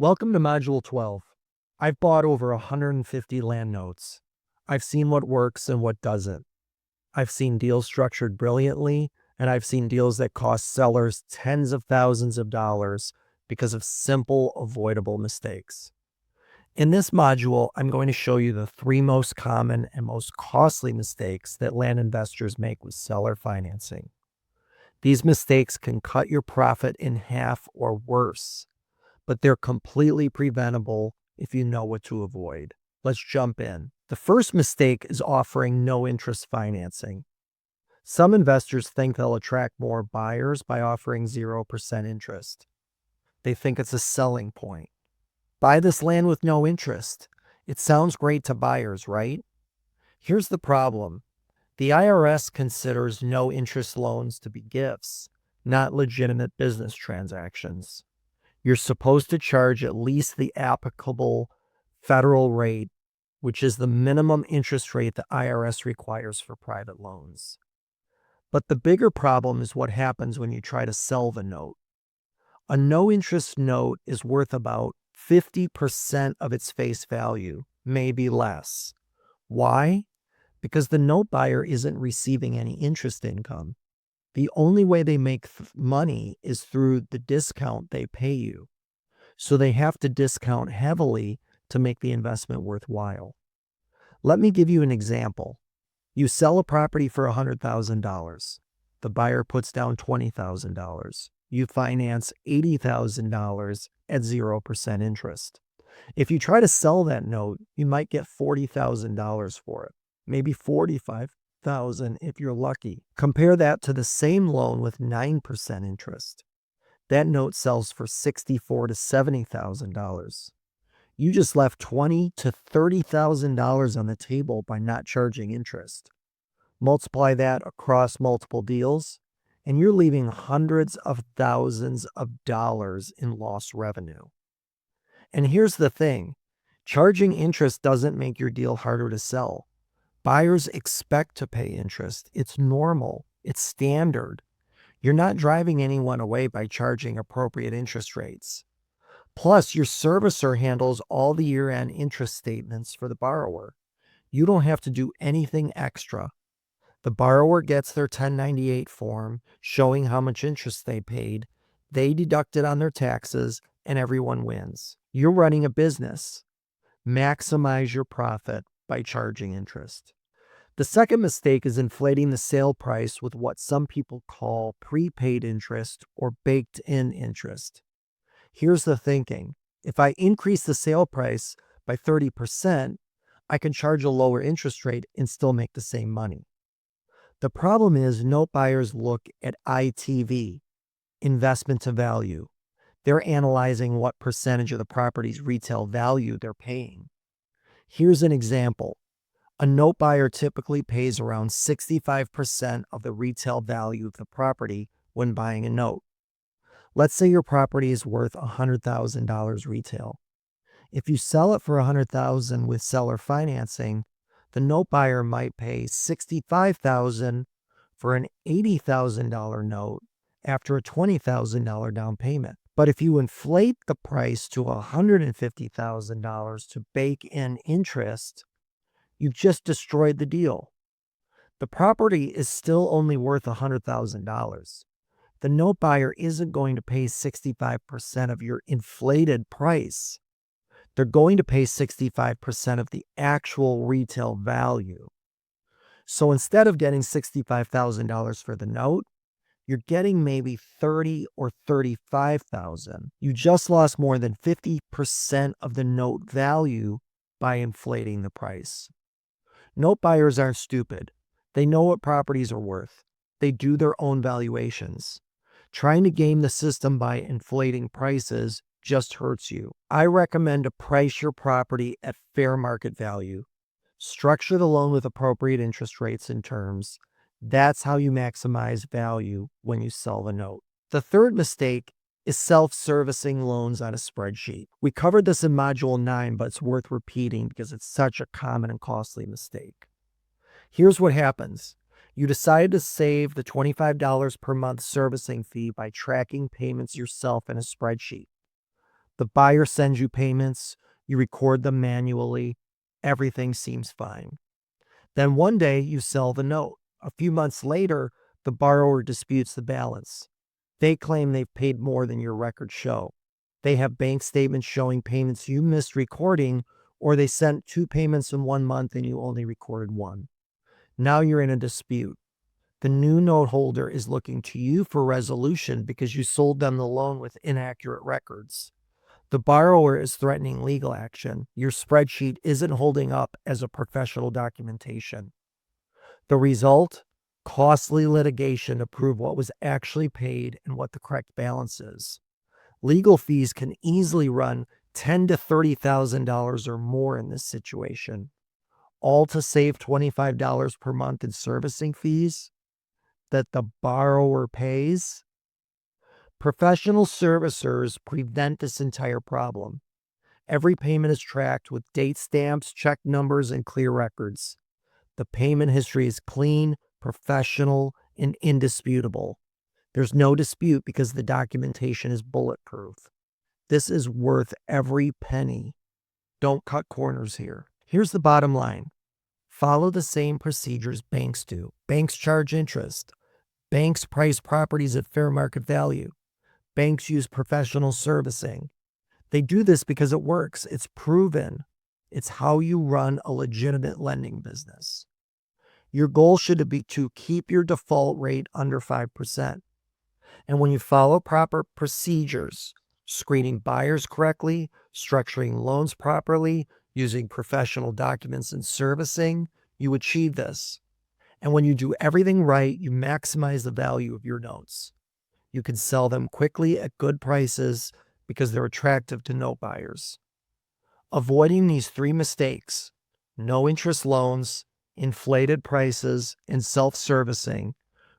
Welcome to Module 12. I've bought over 150 land notes. I've seen what works and what doesn't. I've seen deals structured brilliantly, and I've seen deals that cost sellers tens of thousands of dollars because of simple, avoidable mistakes. In this module, I'm going to show you the three most common and most costly mistakes that land investors make with seller financing. These mistakes can cut your profit in half or worse, but they're completely preventable if you know what to avoid. Let's jump in. The first mistake is offering no interest financing. Some investors think they'll attract more buyers by offering 0% interest. They think it's a selling point. Buy this land with no interest. It sounds great to buyers, right? Here's the problem. The IRS considers no interest loans to be gifts, not legitimate business transactions. You're supposed to charge at least the applicable federal rate, which is the minimum interest rate the IRS requires for private loans. But the bigger problem is what happens when you try to sell the note. A no-interest note is worth about 50% of its face value, maybe less. Why? Because the note buyer isn't receiving any interest income. The only way they make money is through the discount they pay you. So they have to discount heavily to make the investment worthwhile. Let me give you an example. You sell a property for $100,000. The buyer puts down $20,000. You finance $80,000 at 0% interest. If you try to sell that note, you might get $40,000 for it, maybe $45,000 if you're lucky. Compare that to the same loan with 9% interest. That note sells for $64,000 to $70,000. You just left $20,000 to $30,000 on the table by not charging interest. Multiply that across multiple deals, and you're leaving hundreds of thousands of dollars in lost revenue. And here's the thing. Charging interest doesn't make your deal harder to sell. Buyers expect to pay interest. It's normal. It's standard. You're not driving anyone away by charging appropriate interest rates. Plus, your servicer handles all the year-end interest statements for the borrower. You don't have to do anything extra. The borrower gets their 1098 form showing how much interest they paid. They deduct it on their taxes, and everyone wins. You're running a business. Maximize your profit by charging interest. The second mistake is inflating the sale price with what some people call prepaid interest or baked-in interest. Here's the thinking. If I increase the sale price by 30%, I can charge a lower interest rate and still make the same money. The problem is note buyers look at ITV, investment to value. They're analyzing what percentage of the property's retail value they're paying. Here's an example. A note buyer typically pays around 65% of the retail value of the property when buying a note. Let's say your property is worth $100,000 retail. If you sell it for $100,000 with seller financing, the note buyer might pay $65,000 for an $80,000 note after a $20,000 down payment. But if you inflate the price to $150,000 to bake in interest, you've just destroyed the deal. The property is still only worth $100,000. The note buyer isn't going to pay 65% of your inflated price. They're going to pay 65% of the actual retail value. So instead of getting $65,000 for the note, you're getting maybe $30,000 or $35,000. You just lost more than 50% of the note value by inflating the price. Note buyers aren't stupid. They know what properties are worth. They do their own valuations. Trying to game the system by inflating prices just hurts you. I recommend to price your property at fair market value. Structure the loan with appropriate interest rates and terms. That's how you maximize value when you sell the note. The third mistake is self-servicing loans on a spreadsheet. We covered this in Module 9, but it's worth repeating because it's such a common and costly mistake. Here's what happens. You decide to save the $25 per month servicing fee by tracking payments yourself in a spreadsheet. The buyer sends you payments, you record them manually, everything seems fine. Then one day you sell the note. A few months later, the borrower disputes the balance. They claim they've paid more than your records show. They have bank statements showing payments you missed recording, or they sent 2 payments in 1 month and you only recorded 1. Now you're in a dispute. The new note holder is looking to you for resolution because you sold them the loan with inaccurate records. The borrower is threatening legal action. Your spreadsheet isn't holding up as a professional documentation. The result? Costly litigation to prove what was actually paid and what the correct balance is. Legal fees can easily run $10,000 to $30,000 or more in this situation, all to save $25 per month in servicing fees that the borrower pays. Professional servicers prevent this entire problem. Every payment is tracked with date stamps, check numbers, and clear records. The payment history is clean, professional, and indisputable. There's no dispute because the documentation is bulletproof. This is worth every penny. Don't cut corners here. Here's the bottom line. Follow the same procedures banks do. Banks charge interest. Banks price properties at fair market value. Banks use professional servicing. They do this because it works. It's proven. It's how you run a legitimate lending business. Your goal should be to keep your default rate under 5%. And when you follow proper procedures, screening buyers correctly, structuring loans properly, using professional documents and servicing, you achieve this. And when you do everything right, you maximize the value of your notes. You can sell them quickly at good prices because they're attractive to note buyers. Avoiding these 3 mistakes, no interest loans, inflated prices, and self-servicing,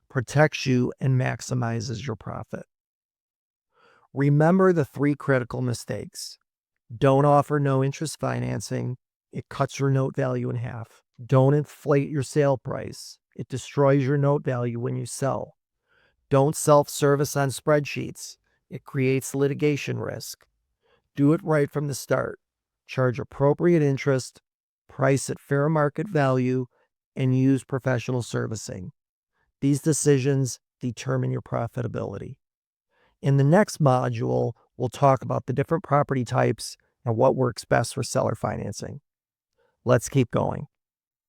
protects you and maximizes your profit. Remember the 3 critical mistakes. Don't offer no interest financing. It cuts your note value in half. Don't inflate your sale price. It destroys your note value when you sell. Don't self-service on spreadsheets. It creates litigation risk. Do it right from the start. Charge appropriate interest, price at fair market value, and use professional servicing. These decisions determine your profitability. In the next module, we'll talk about the different property types and what works best for seller financing. Let's keep going.